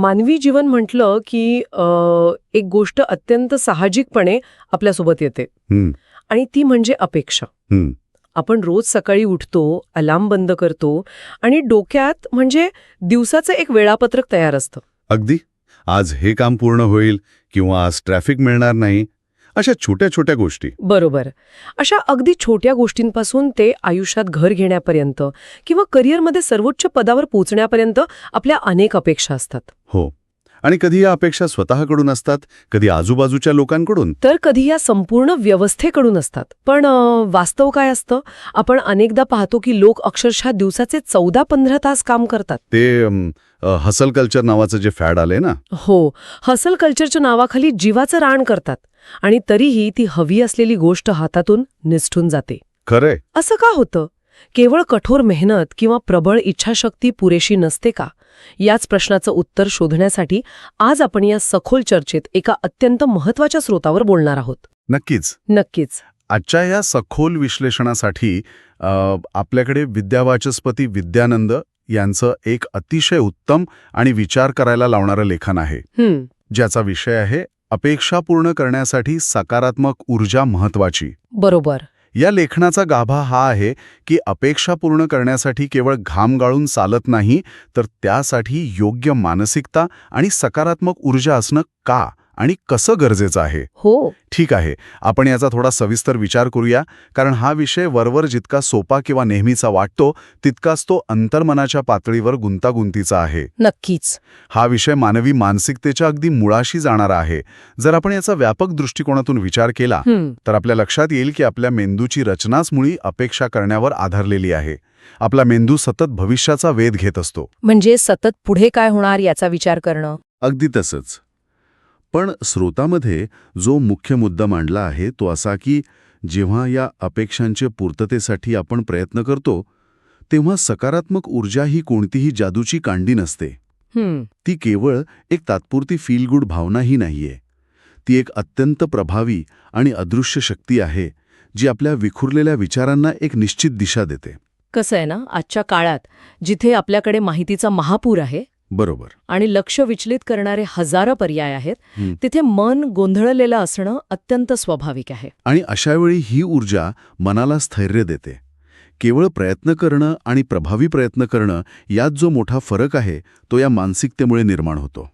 मानवी जीवन म्हटलं की एक गोष्ट अत्यंत साहजिकपणे आपल्यासोबत येते हं, आणि ती म्हणजे अपेक्षा. हं. आपण रोज सकाळी उठतो, अलार्म बंद करतो आणि डोक्यात म्हणजे दिवसाचं एक वेळापत्रक तयार असतं. अगदी. आज हे काम पूर्ण होईल किंवा आज ट्रॅफिक मिळणार नाही, अशा छोट्या छोट्या गोष्टी. बरोबर. अशा अगदी छोट्या गोष्टींपासून ते आयुष्यात घर घेण्यापर्यंत किंवा करिअरमध्ये सर्वोच्च पदावर पोहोचण्यापर्यंत आपल्या अनेक अपेक्षा असतात. हो. आणि कधी या अपेक्षा स्वतःकडून असतात, कधी आजूबाजूच्या लोकांकडून. तर कधी या संपूर्ण व्यवस्थेकडून असतात. पण वास्तव काय असतं? आपण अनेकदा पाहतो की लोक अक्षरशः दिवसाचे 14-15 तास काम करतात. ते हसल कल्चर नावाचं जे फॅड आलंय ना. हो, हसल कल्चरच्या नावाखाली जीवाचं रान करतात आणि तरीही ती हवी असलेली गोष्ट हातातून निसटून जाते. खरंय. असं का होतं? केवळ कठोर मेहनत किंवा प्रबळ इच्छाशक्ती पुरेशी नसते का? याच प्रश्नाचं उत्तर शोधण्यासाठी आज आपण या सखोल चर्चेत एका अत्यंत महत्त्वाच्या स्रोतावर बोलणार आहोत. नक्कीच. नक्कीच. आजच्या या सखोल विश्लेषणासाठी आपल्याकडे विद्यावाचस्पती विद्यानंद यांचं एक अतिशय उत्तम आणि विचार करायला लावणारं लेखन आहे, ज्याचा विषय आहे अपेक्षा पूर्ण करण्यासाठी सकारात्मक ऊर्जा महत्वाची. बरोबर. या लेखनाचा गाभा हा आहे की अपेक्षा पूर्ण करण्यासाठी केवळ घाम गाळून चालत नाही, तर त्यासाठी योग्य मानसिकता आणि सकारात्मक ऊर्जा असणं का आणि कसं गरजेचं आहे. हो. ठीक आहे, आपण याचा थोडा सविस्तर विचार करूया, कारण हा विषय वरवर जितका सोपा किंवा नेहमीचा वाटतो तितकाच तो अंतर्मनाच्या पातळीवर गुंतागुंतीचा आहे. नक्कीच. हा विषय मानवी मानसिकतेच्या अगदी मुळाशी जाणारा आहे. जर आपण याचा व्यापक दृष्टिकोनातून विचार केला तर आपल्या लक्षात येईल की आपल्या मेंदूची रचनाच मुळी अपेक्षा करण्यावर आधारलेली आहे. आपला मेंदू सतत भविष्याचा वेध घेत असतो. म्हणजे सतत पुढे काय होणार याचा विचार करणं. अगदी तसंच. पण स्रोतामध्ये जो मुख्य मुद्दा मांडला आहे तो असा की जेव्हा या अपेक्षांच्या पूर्ततेसाठी आपण प्रयत्न करतो तेव्हा सकारात्मक ऊर्जा ही कोणतीही जादूची कांडी नसते. ती केवळ एक तात्पुरती फील गुड भावनाही नाहीये. ती एक अत्यंत प्रभावी आणि अदृश्य शक्ती आहे जी आपल्या विखुरलेल्या विचारांना एक निश्चित दिशा देते. कसं आहे ना, आजच्या काळात जिथे आपल्याकडे माहितीचा महापूर आहे बरोबर. आणि लक्ष विचलित करणारे हजारो पर्याय आहेत, तिथे मन गोंधळलेलं असणं अत्यंत स्वाभाविक आहे. आणि अशावेळी ही ऊर्जा मनाला स्थैर्य देते. केवळ प्रयत्न करणं आणि प्रभावी प्रयत्न करणं यात जो मोठा फरक आहे तो या मानसिकतेमुळे निर्माण होतो.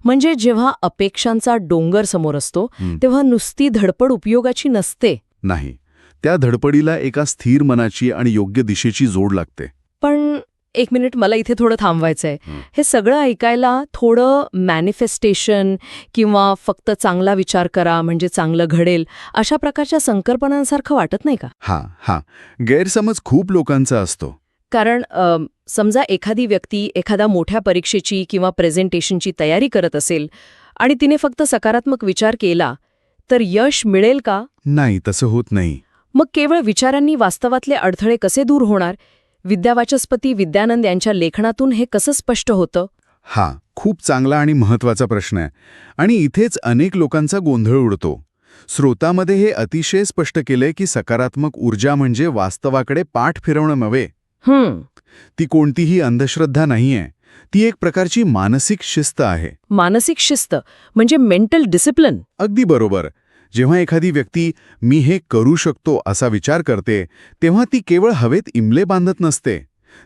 म्हणजे जेव्हा अपेक्षांचा डोंगर समोर असतो तेव्हा नुसती धडपड उपयोगाची नसते. नाही, त्या धडपडीला एका स्थिर मनाची आणि योग्य दिशेची जोड लागते. पण एक मिनिट, मला इथे थोडं थांबवायचंय. हे सगळं ऐकायला थोडं मॅनिफेस्टेशन किंवा फक्त चांगला विचार करा म्हणजे चांगलं घडेल अशा प्रकारच्या संकल्पनांसारखं वाटत नाही का? हा गैरसमज खूप लोकांचा असतो. कारण समजा एखादी व्यक्ती एखाद्या मोठ्या परीक्षेची किंवा प्रेझेंटेशनची तयारी करत असेल आणि तिने फक्त सकारात्मक विचार केला तर यश मिळेल का? नाही, तसं होत नाही. मग केवळ विचारांनी वास्तवातले अडथळे कसे दूर होणार? विद्यावाचस्पती विद्यानंद यांच्या लेखनातून हे कसं स्पष्ट होतं? खूप चांगला आणि महत्वाचा प्रश्न आहे. आणि इथेच अनेक लोकांचा गोंधळ उडतो. स्रोतामध्ये हे अतिशय स्पष्ट केलंय की सकारात्मक ऊर्जा म्हणजे वास्तवाकडे पाठ फिरवणं नव्हे. ती कोणतीही अंधश्रद्धा नाहीये. ती एक प्रकारची मानसिक शिस्त आहे. मानसिक शिस्त म्हणजे मेंटल डिसिप्लिन. अगदी बरोबर. जेव्हा एखादी व्यक्ती मी हे करू शकतो असा विचार करते तेव्हा ती केवळ हवेत इमले बांधत नसते.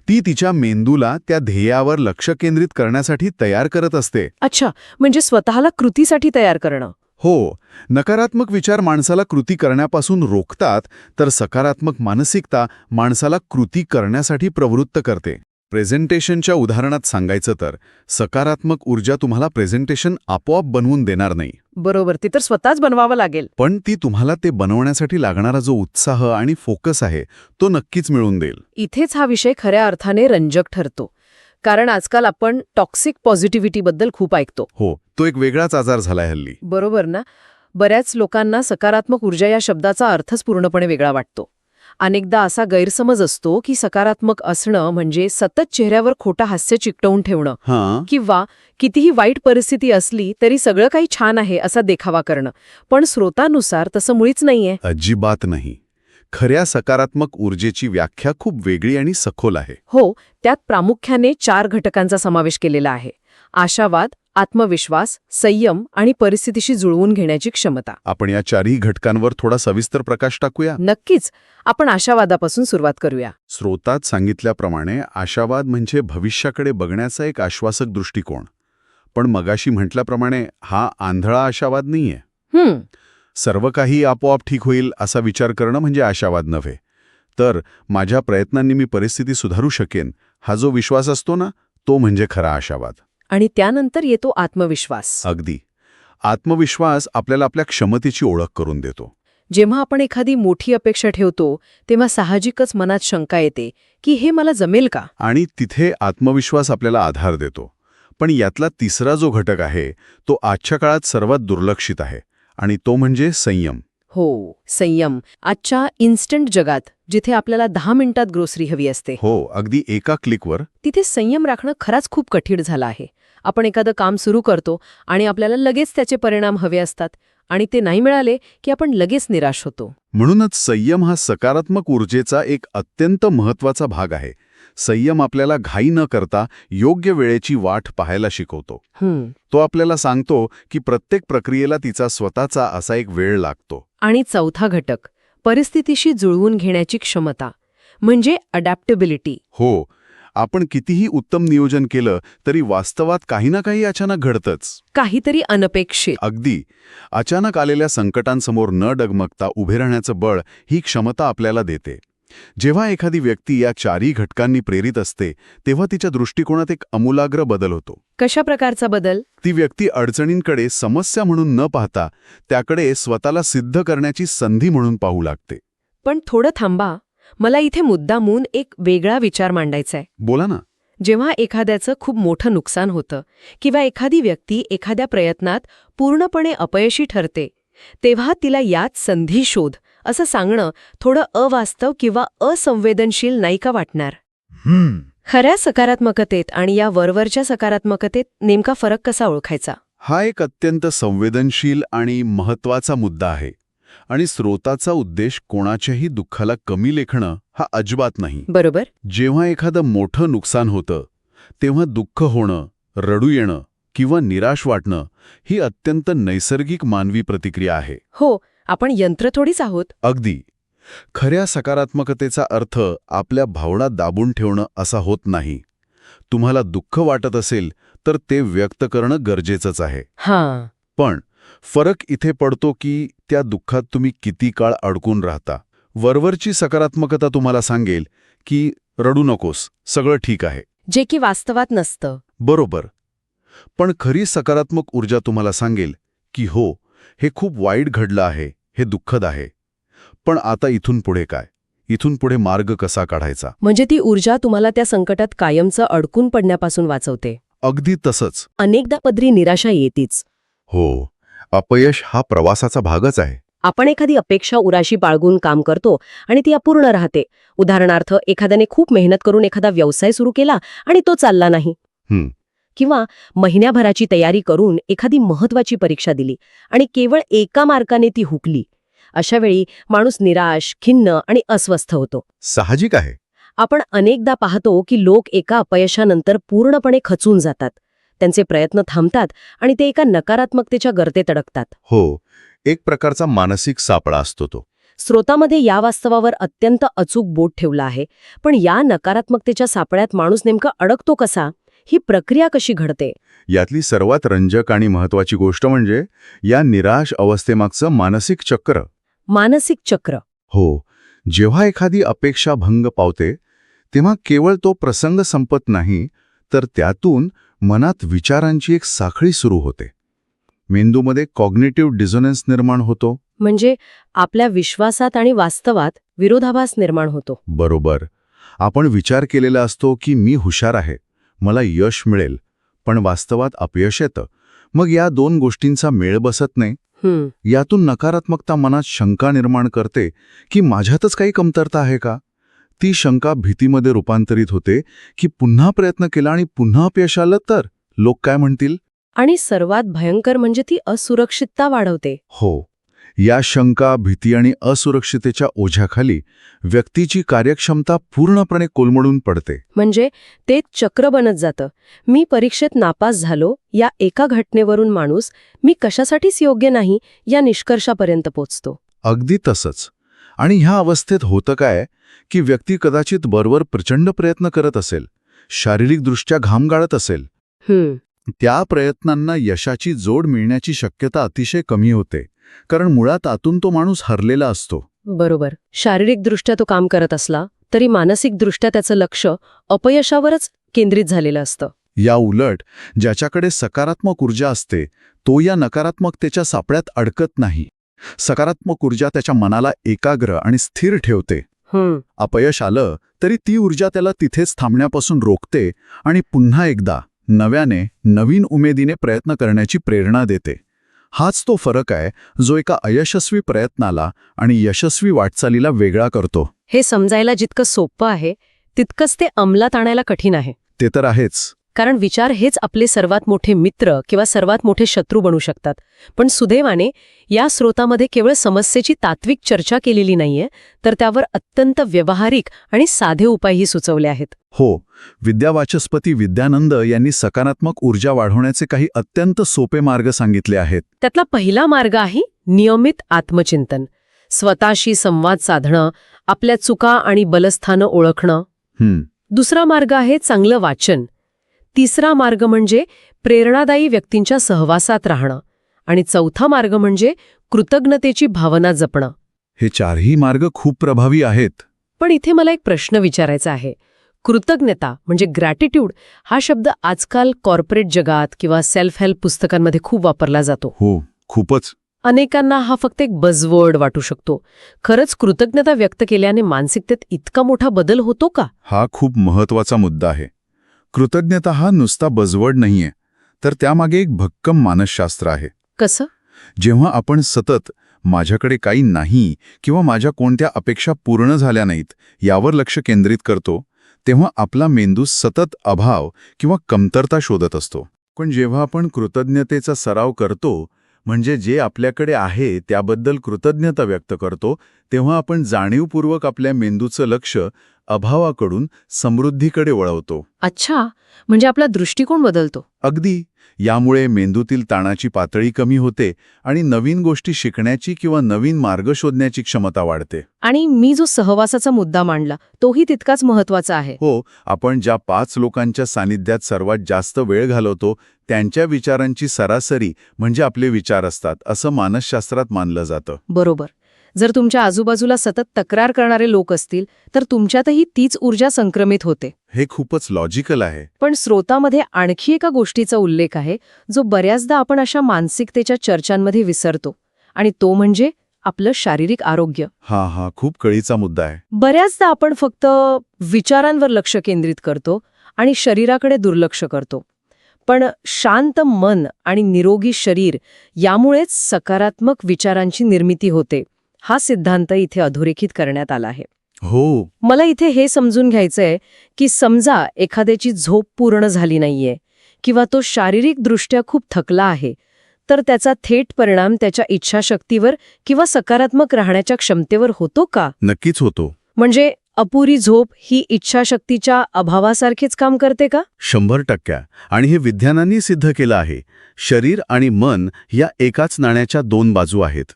ती तिच्या मेंदूला त्या ध्येयावर लक्ष केंद्रित करण्यासाठी तयार करत असते. अच्छा, म्हणजे स्वतःला कृतीसाठी तयार करणं. हो. नकारात्मक विचार माणसाला कृती करण्यापासून रोखतात, तर सकारात्मक मानसिकता माणसाला कृती करण्यासाठी प्रवृत्त करते. प्रेझेंटेशनच्या उदाहरणात सांगायचं तर सकारात्मक ऊर्जा तुम्हाला प्रेझेंटेशन आपोआप बनवून देणार नाही. बरोबर, ती तर स्वतःच बनवावं लागेल. पण ती तुम्हाला ते बनवण्यासाठी लागणारा जो उत्साह आणि फोकस आहे तो नक्कीच मिळवून देईल. इथेच हा विषय खऱ्या अर्थाने रंजक ठरतो. कारण आजकाल आपण टॉक्सिक पॉझिटिव्हिटीबद्दल खूप ऐकतो. हो, तो एक वेगळाच आजार झालाय हल्ली. बरोबर ना? बऱ्याच लोकांना सकारात्मक ऊर्जा या शब्दाचा अर्थच पूर्णपणे वेगळा वाटतो. अनेकदा असा गैरसमज असतो की सकारात्मक असणं म्हणजे सतत चेहऱ्यावर खोटा हास्य चिकटवून ठेवणं किंवा कितीही वाईट परिस्थिती असली तरी सगळं काही छान आहे असा देखावा करणं. पण स्रोतानुसार तसं मुळीच नाहीये. अजिबात नाही. खऱ्या सकारात्मक ऊर्जेची व्याख्या खूप वेगळी आणि सखोल आहे. हो, त्यात प्रामुख्याने 4 घटकांचा समावेश केलेला आहे. आशावाद, आत्मविश्वास, संयम आणि परिस्थितीशी जुळवून घेण्याची क्षमता. आपण या चारही घटकांवर थोडा सविस्तर प्रकाश टाकूया. नक्कीच. आपण आशावादापासून सुरुवात करूया. स्रोतात सांगितल्याप्रमाणे आशावाद म्हणजे भविष्याकडे बघण्याचा एक आश्वासक दृष्टिकोन. पण मगाशी म्हटल्याप्रमाणे हा आंधळा आशावाद नाहीये. सर्व काही आपोआप ठीक होईल असा विचार करणं म्हणजे आशावाद नव्हे. तर माझ्या प्रयत्नांनी मी परिस्थिती सुधारू शकेन हा जो विश्वास असतो ना, तो म्हणजे खरा आशावाद. आणि त्यानंतर येतो आत्मविश्वास. अगदी. आत्मविश्वास आपल्याला आपल्या क्षमतेची ओळख करून देतो. जेव्हा आपण एखादी मोठी अपेक्षा ठेवतो तेव्हा साहजिकच मनात शंका येते की हे मला जमेल का. आणि तिथे आत्मविश्वास आपल्याला आधार देतो. पण यातला तिसरा जो घटक आहे तो आजच्या काळात सर्वात दुर्लक्षित आहे, आणि तो म्हणजे संयम. हो, संयम. आजच्या इन्स्टंट जगात जिथे आपल्याला 10 मिनिटात ग्रोसरी हवी असते, हो, अगदी एका क्लिकवर. तिथे संयम राखणं खरंच खूप कठीण झालं आहे. आपण एखादं काम सुरू करतो आणि आपल्याला लगेच त्याचे परिणाम हवे असतात, आणि ते नाही मिळाले की आपण लगेच निराश होतो. म्हणूनच संयम हा सकारात्मक ऊर्जेचा एक अत्यंत महत्त्वाचा भाग आहे. संयम आपल्याला घाई न करता योग्य वेळेची वाट पाहायला शिकवतो. तो आपल्याला सांगतो की प्रत्येक प्रक्रियेला तिचा स्वतःचा असा एक वेळ लागतो. आणि चौथा घटक, परिस्थितीशी जुळवून घेण्याची क्षमता, म्हणजे अडॅप्टेबिलिटी. हो, आपण कितीही उत्तम नियोजन केलं तरी वास्तवात काही ना काही अचानक घडतंच. काहीतरी अनपेक्षित. अगदी. अचानक आलेल्या संकटांसमोर न डगमगता उभे राहण्याचं बळ ही क्षमता आपल्याला देते. जेव्हा एखादी व्यक्ती या चारही घटकांनी प्रेरित असते तेव्हा तिच्या दृष्टिकोनात एक आमूलाग्र बदल होतो. कशा प्रकारचा बदल? ती व्यक्ती अडचणींकडे समस्या म्हणून न पाहता त्याकडे स्वतःला सिद्ध करण्याची संधी म्हणून पाहू लागते. पण थोडं थांबा, मला इथे मुद्दामून एक वेगळा विचार मांडायचा आहे. बोला ना. जेव्हा एखाद्याचं खूप मोठं नुकसान होतं किंवा एखादी व्यक्ती एखाद्या प्रयत्नात पूर्णपणे अपयशी ठरते, तेव्हा तिला यात संधी शोध असं सांगणं थोडं अवास्तव किंवा असंवेदनशील नाही का वाटणार? खऱ्या सकारात्मकतेत आणि या वरवरच्या सकारात्मकतेत नेमका फरक कसा ओळखायचा? हा एक अत्यंत संवेदनशील आणि महत्त्वाचा मुद्दा आहे. आणि स्रोताचा उद्देश कोणाच्याही दुःखाला कमी लेखणं हा अजिबात नाही. बरोबर. जेव्हा एखादं मोठं नुकसान होतं तेव्हा दुःख होणं, रडू येणं किंवा निराश वाटणं ही अत्यंत नैसर्गिक मानवी प्रतिक्रिया आहे. हो, आपण यंत्र थोडीच आहोत. अगदी. खऱ्या सकारात्मकतेचा अर्थ आपल्या भावना दाबून ठेवणं असा होत नाही. तुम्हाला दुःख वाटत असेल तर ते व्यक्त करणं गरजेचंच आहे. हां. पण फरक इथे पडतो की त्या दुःखात तुम्ही किती काळ अडकून राहता. वरवरची सकारात्मकता तुम्हाला सांगेल की रडू नकोस, सगळं ठीक आहे. जे की वास्तवात नसतं. बरोबर. पण खरी सकारात्मक ऊर्जा तुम्हाला सांगेल की हो, हे खूप वाईट घडलं आहे, हे दुःखद आहे. पण आता इथून पुढे काय? इथून पुढे मार्ग कसा काढायचा? म्हणजे ती ऊर्जा तुम्हाला त्या संकटात कायमचं अडकून पडण्यापासून वाचवते. अगदी तसंच. अनेकदा पदरी निराशा येतीच. हो, अपयश हा प्रवासाचा भागच आहे. आपण एखादी अपेक्षा उराशी बाळगून काम करतो आणि ती अपूर्ण राहते. उदाहरणार्थ, एखाद्याने खूप मेहनत करून एखादा व्यवसाय सुरू केला आणि तो चालला नाही. किंवा महिन्याभराची तयारी करून एखादी महत्वाची परीक्षा दिली आणि केवळ एका मार्काने ती हुकली. अशा वेळी माणूस निराश, खिन्न आणि अस्वस्थ होतो. साहजिक आहे. आपण अनेकदा पाहतो की लोक एका अपयशानंतर पूर्णपणे खचून जातात. त्यांचे प्रयत्न थांबतात आणि ते एका नकारात्मकतेच्या गर्तेत अडकतात. हो, एक प्रकारचा मानसिक सापळा असतो तो. स्रोतामध्ये या वास्तवावर अत्यंत अचूक बोट ठेवला आहे. पण या नकारात्मकतेच्या सापळ्यात माणूस नेमका अडकतो कसा? ही प्रक्रिया कशी घडते? यातली सर्वात रंजक आणि महत्त्वाची गोष्ट म्हणजे या निराश अवस्थेमागचं मानसिक चक्र. मानसिक चक्र. हो, जेव्हा एखादी अपेक्षा भंग पावते तेव्हा केवळ तो प्रसंग संपत नाही, तर त्यातून मनात विचारांची एक साखळी सुरू होते. मेंदूमध्ये कॉग्निटिव्ह डिझोनन्स निर्माण होतो. म्हणजे आपल्या विश्वासात आणि वास्तवात विरोधाभास निर्माण होतो. बरोबर. आपण विचार केलेला असतो की मी हुशार आहे, मला यश मिळेल, पण वास्तवात अपयश येतं. मग या दोन गोष्टींचा मेळ बसत नाही. यातून नकारात्मकता मनात शंका निर्माण करते की माझ्यातच काही कमतरता आहे का? ती शंका भीतीमध्ये रूपांतरित होते की पुन्हा प्रयत्न केला आणि पुन्हा अपयश आलं तर लोक काय म्हणतील? आणि सर्वात भयंकर म्हणजे ती असुरक्षितता वाढवते. हो, या शंका, भीती आणि असुरक्षितेच्या ओझ्याखाली व्यक्तीची कार्यक्षमता पूर्णपणे कोलमडून पडते. म्हणजे ते चक्र बनत जातं. मी परीक्षेत नापास झालो या एका घटनेवरून माणूस मी कशासाठीच योग्य नाही या निष्कर्षापर्यंत पोचतो. अगदी तसंच. आणि ह्या अवस्थेत होतं काय की व्यक्ती कदाचित बरोबर प्रचंड प्रयत्न करत असेल, शारीरिकदृष्ट्या घाम गाळत असेल, त्या प्रयत्नांना यशाची जोड मिळण्याची शक्यता अतिशय कमी होते, कारण मुळात आतून तो माणूस हरलेला असतो. बरोबर. शारीरिकदृष्ट्या तो काम करत असला तरी मानसिकदृष्ट्या त्याचं लक्ष अपयशावरच केंद्रित झालेलं असतं. या उलट ज्याच्याकडे सकारात्मक ऊर्जा असते तो या नकारात्मकतेच्या सापळ्यात अडकत नाही. सकारात्मक ऊर्जा त्याच्या मनाला एकाग्र आणि स्थिर ठेवते. अपयश आलं तरी ती ऊर्जा त्याला तिथेच थांबण्यापासून रोखते आणि पुन्हा एकदा नव्याने, नवीन उमेदीने प्रयत्न करण्याची प्रेरणा देते. हाच तो फरक आहे जो एका अयशस्वी प्रयत्नाला आणि यशस्वी वाटचालीला वेगळा करतो. हे समजायला जितकं सोपं आहे तितकंच ते अंमलात आणायला कठीण आहे. ते तर आहेच. कारण विचार हेच आपले सर्वात मोठे मित्र किंवा सर्वात मोठे शत्रू बनू शकतात. पण सुदैवाने या स्रोतामध्ये केवळ समस्येची तात्विक चर्चा केलेली नाहीये, तर त्यावर अत्यंत व्यावहारिक आणि साधे उपायही सुचवले आहेत. हो, विद्यावाचस्पती विद्यानंद यांनी सकारात्मक ऊर्जा वाढवण्याचे काही अत्यंत सोपे मार्ग सांगितले आहेत. त्यातला पहिला मार्ग आहे नियमित आत्मचिंतन. स्वतःशी संवाद साधणं, आपल्या चुका आणि बलस्थानं ओळखणं. दुसरा मार्ग आहे चांगलं वाचन. तिसरा मार्ग म्हणजे प्रेरणादायी व्यक्तींच्या सहवासात राहणं. आणि चौथा मार्ग म्हणजे कृतज्ञतेची भावना जपणं. हे चारही मार्ग खूप प्रभावी आहेत. पण इथे मला एक प्रश्न विचारायचा आहे. कृतज्ञता म्हणजे ग्रॅटिट्यूड हा शब्द आजकाल कॉर्पोरेट जगात किंवा सेल्फ हेल्प पुस्तकांमध्ये खूप वापरला जातो. हो, खूपच. अनेकांना हा फक्त एक बझवर्ड वाटू शकतो. खरंच कृतज्ञता व्यक्त केल्याने मानसिकतेत इतका मोठा बदल होतो का? हा खूप महत्वाचा मुद्दा आहे. कृतज्ञता हा नुसता बझवर्ड नाहीये, तर त्यामागे एक भक्कम मानसशास्त्र आहे. कसं? जेव्हा आपण सतत माझ्याकडे काही नाही किंवा माझ्या कोणत्या अपेक्षा पूर्ण झाल्या नाहीत यावर लक्ष केंद्रित करतो, तेव्हा आपला मेंदू सतत अभाव किंवा कमतरता शोधत असतो. पण जेव्हा आपण कृतज्ञतेचा सराव करतो, म्हणजे जे आपल्याकडे आहे त्याबद्दल कृतज्ञता व्यक्त करतो, तेव्हा आपण जाणीवपूर्वक आपल्या मेंदूचं लक्ष अभावाकडून समृद्धीकडे वळवतो. अच्छा, म्हणजे आपला दृष्टिकोन बदलतो. अगदी. यामुळे मेंदूतील ताणाची पातळी कमी होते आणि नवीन गोष्टी शिकण्याची किंवा नवीन मार्ग शोधण्याची क्षमता वाढते. आणि मी जो सहवासाचा मुद्दा मांडला तोही तितकाच महत्वाचा आहे. हो, आपण ज्या 5 लोकांच्या सानिध्यात सर्वात जास्त वेळ घालवतो त्यांच्या विचारांची सरासरी म्हणजे आपले विचार असतात, असं मानसशास्त्रात मानलं जातं. बरोबर. जर तुमच्या आजूबाजूला सतत तक्रार करणारे लोक असतील तर तुमच्यातही तीच ऊर्जा संक्रमित होते. हे खूपच लॉजिकल आहे. पण स्रोतामध्ये आणखी एका गोष्टीचा उल्लेख आहे जो बऱ्याचदा आपण अशा मानसिकतेच्या चर्चांमध्ये विसरतो, आणि तो म्हणजे आपलं शारीरिक आरोग्य. हा खूप कळीचा मुद्दा आहे. बऱ्याचदा आपण फक्त विचारांवर लक्ष केंद्रित करतो आणि शरीराकडे दुर्लक्ष करतो. पण शांत मन आणि निरोगी शरीर यामुळेच सकारात्मक विचारांची निर्मिती होते, हा सिद्धांत इथे अधोरेखित करण्यात आला आहे. हो. मला इथे हे समजून घ्यायचंय की समजा एखाद्याची झोप पूर्ण झाली नाहीये किंवा तो शारीरिकदृष्ट्या खूप थकला आहे, तर त्याचा थेट परिणाम त्याच्या इच्छाशक्तीवर किंवा सकारात्मक राहण्याच्या क्षमतेवर होतो का? नक्कीच होतो. म्हणजे अपुरी झोप ही इच्छाशक्तीच्या अभावासारखीच काम करते का? 100%. आणि हे विज्ञानांनी सिद्ध केलं आहे. शरीर आणि मन या एकाच नाण्याच्या 2 बाजू आहेत.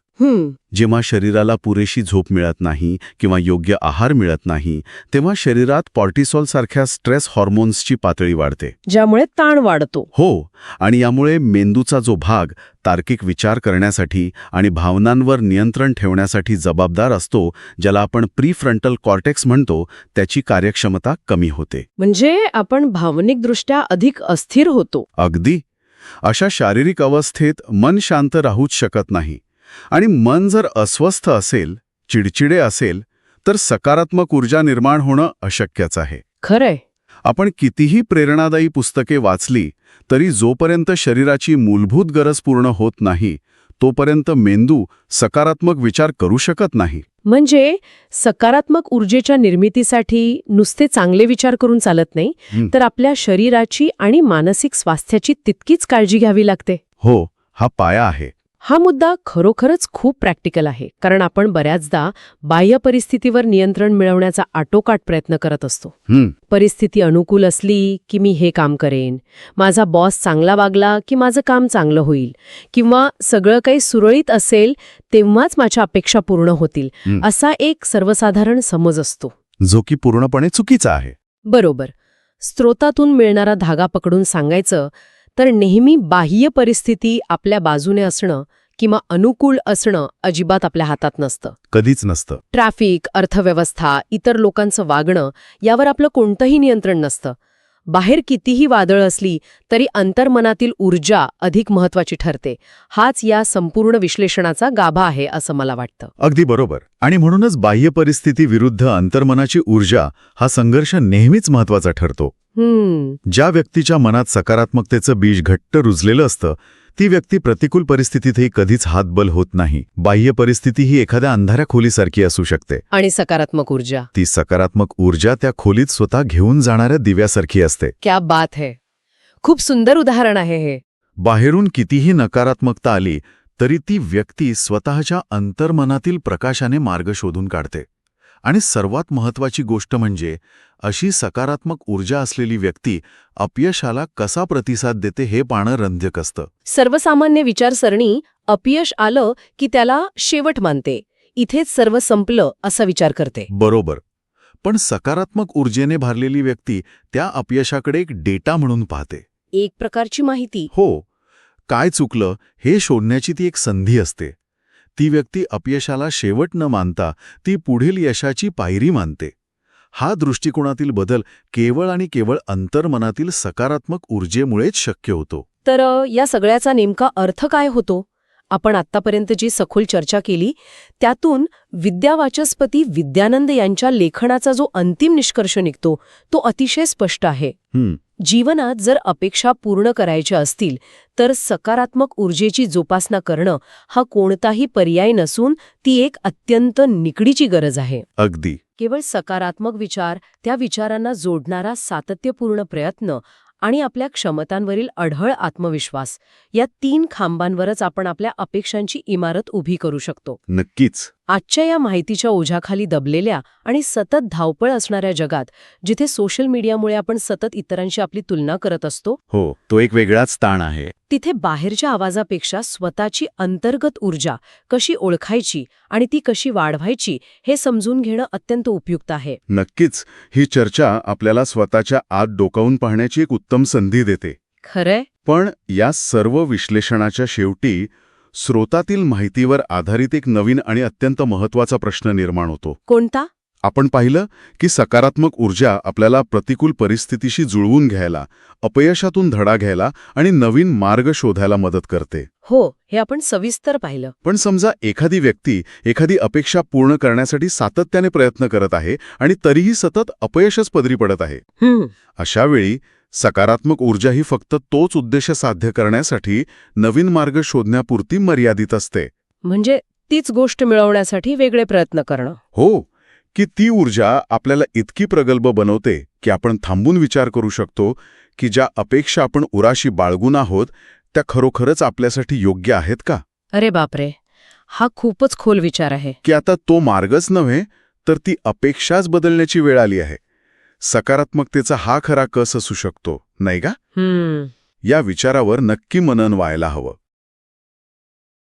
जेव्हा शरीराला पुरेशी झोप मिळत नाही किंवा योग्य आहार मिळत नाही, तेव्हा शरीरात कॉर्टिसॉल सारख्या स्ट्रेस हॉर्मोन्सची पातळी वाढते, ज्यामुळे ताण वाढतो. हो. आणि यामुळे मेंदूचा जो भाग तार्किक विचार करण्यासाठी आणि भावनांवर नियंत्रण ठेवण्यासाठी जबाबदार असतो, ज्याला आपण प्रीफ्रंटल कॉर्टेक्स म्हणतो, त्याची कार्यक्षमता कमी होते. म्हणजे आपण भावनिकदृष्ट्या अधिक अस्थिर होतो. अगदी. अशा शारीरिक अवस्थेत मन शांत राहूच शकत नाही. आणि मन जर अस्वस्थ असेल, चिडचिडे असेल, तर सकारात्मक ऊर्जा निर्माण होणं अशक्यच आहे. खरंय. आपण कितीही प्रेरणादायी पुस्तके वाचली तरी जोपर्यंत शरीराची मूलभूत गरज पूर्ण होत नाही, तोपर्यंत मेंदू सकारात्मक विचार करू शकत नाही. म्हणजे सकारात्मक ऊर्जेच्या निर्मितीसाठी नुसते चांगले विचार करून चालत नाही, तर आपल्या शरीराची आणि मानसिक स्वास्थ्याची तितकीच काळजी घ्यावी लागते. हो, हा पाया आहे. हा मुद्दा खरोखरच खूप प्रॅक्टिकल आहे, कारण आपण बऱ्याचदा बाह्य परिस्थितीवर नियंत्रण मिळवण्याचा आटोकाट प्रयत्न करत असतो. परिस्थिती अनुकूल असली की मी हे काम करेन, माझा बॉस चांगला वागला की माझं काम चांगलं होईल, किंवा सगळं काही सुरळीत असेल तेव्हाच माझ्या अपेक्षा पूर्ण होतील, असा एक सर्वसाधारण समज असतो, जो की पूर्णपणे चुकीचा आहे. बरोबर. स्रोतातून मिळणारा धागा पकडून सांगायचं तर नेहमी बाह्य परिस्थिती आपल्या बाजूने असणं किंवा अनुकूल असणं अजिबात आपल्या हातात नसतं. कधीच नसतं. ट्रॅफिक, अर्थव्यवस्था, इतर लोकांचं वागणं यावर आपलं कोणतंही नियंत्रण नसतं. बाहेर कितीही वादळ असली तरी अंतर्मनातील ऊर्जा अधिक महत्वाची ठरते. हाच या संपूर्ण विश्लेषणाचा गाभा आहे असं मला वाटतं. अगदी बरोबर. आणि म्हणूनच बाह्य परिस्थिती विरुद्ध अंतर्मनाची ऊर्जा हा संघर्ष नेहमीच महत्वाचा ठरतो. ज्या व्यक्तीच्या मनात सकारात्मकतेचं बीज घट्ट रुजलेलं असतं ती व्यक्ती प्रतिकूल परिस्थितीतही कधीच हातबल होत नाही. बाह्य परिस्थिती ही एखाद्या अंधाऱ्या खोलीसारखी असू शकते, आणि सकारात्मक ऊर्जा, ती सकारात्मक ऊर्जा त्या खोलीत स्वतः घेऊन जाणाऱ्या दिव्यासारखी असते. क्या बात है. खूप सुंदर उदाहरण आहे हे. बाहेरून कितीही नकारात्मकता आली तरी ती व्यक्ती स्वतःच्या अंतर्मनातील प्रकाशाने मार्ग शोधून काढते. आणि सर्वात महत्वाची गोष्ट म्हणजे अशी सकारात्मक ऊर्जा असलेली व्यक्ती अपयशाला कसा प्रतिसाद देते हे पाहणं रंजक असतं. सर्वसामान्य विचारसरणी अपयश आलं की त्याला शेवट मानते, इथेच सर्व संपलं असा विचार करते. बरोबर. पण सकारात्मक ऊर्जेने भरलेली व्यक्ती त्या अपयशाकडे एक डेटा म्हणून पाहते. एक प्रकारची माहिती. हो, काय चुकलं हे शोधण्याची ती एक संधी असते. ती व्यक्ती अपयशाला शेवट न मानता ती पुढील यशाची पायरी मानते. हा दृष्टिकोनातील बदल केवळ आणि केवळ अंतर्मनातील सकारात्मक ऊर्जेमुळेच शक्य होतो. तर या सगळ्याचा नेमका अर्थ काय होतो? आपण आत्तापर्यंत जी सखोल चर्चा केली त्यातून विद्यावाचस्पती विद्यानंद यांच्या लेखनाचा जो अंतिम निष्कर्ष निघतो तो अतिशय स्पष्ट आहे. जीवनात जर अपेक्षा पूर्ण करायच्या असतील तर सकारात्मक ऊर्जेची जोपासना करणं हा कोणताही पर्याय नसून ती एक अत्यंत निकडीची गरज आहे. अगदी. केवळ सकारात्मक विचार, त्या विचारांना जोडणारा सातत्यपूर्ण प्रयत्न आणि आपल्या क्षमतांवरील अढळ आत्मविश्वास या 3 खांबांवरच आपण आपल्या अपेक्षांची इमारत उभी करू शकतो. नक्कीच. आजच्या या माहितीच्या ओझ्याखाली दबलेल्या आणि सतत धावपळ असणाऱ्या जगात, जिथे सोशल मीडियामुळे आपण सतत इतरांशी आपली तुलना करत असतो, हो, तो एक वेगळाच ताण आहे. तिथे बाहेरच्या आवाजापेक्षा स्वतःची अंतर्गत ऊर्जा कशी ओळखायची आणि ती कशी वाढवायची हे समजून घेणं अत्यंत उपयुक्त आहे. नक्कीच. ही चर्चा आपल्याला स्वतःच्या आत डोकावून पाहण्याची एक उत्तम संधी देते. खरंय. पण या सर्व विश्लेषणाच्या शेवटी स्रोतातील माहितीवर आधारित एक नवीन आणि अत्यंत महत्त्वाचा प्रश्न निर्माण होतो. कोणता? आपण पाहिलं की सकारात्मक ऊर्जा आपल्याला प्रतिकूल परिस्थितीशी जुळवून घ्यायला, अपयशातून धडा घ्यायला आणि नवीन मार्ग शोधायला मदत करते. हो, हे आपण सविस्तर पाहिलं. पण समजा एखादी व्यक्ती एखादी अपेक्षा पूर्ण करण्यासाठी सातत्याने प्रयत्न करत आहे आणि तरीही सतत अपयशच पदरी पडत आहे. अशा वेळी सकारात्मक ऊर्जा ही फक्त तोच उद्देश साध्य करण्यासाठी नवीन मार्ग शोधण्यापुरती मर्यादित असते. म्हणजे तीच गोष्ट मिळवण्यासाठी वेगळे प्रयत्न करणं. हो, की ती ऊर्जा आपल्याला इतकी प्रगल्भ बनवते की आपण थांबून विचार करू शकतो की ज्या अपेक्षा आपण उराशी बाळगून आहोत त्या खरोखरच आपल्यासाठी योग्य आहेत का? अरे बापरे, हा खूपच खोल विचार आहे. की आता तो मार्गच नव्हे तर ती अपेक्षाच बदलण्याची वेळ आली आहे. सकारात्मकतेचा हा खरा कस असू शकतो, नाही का? या विचारावर नक्की मनन व्हायला हवं.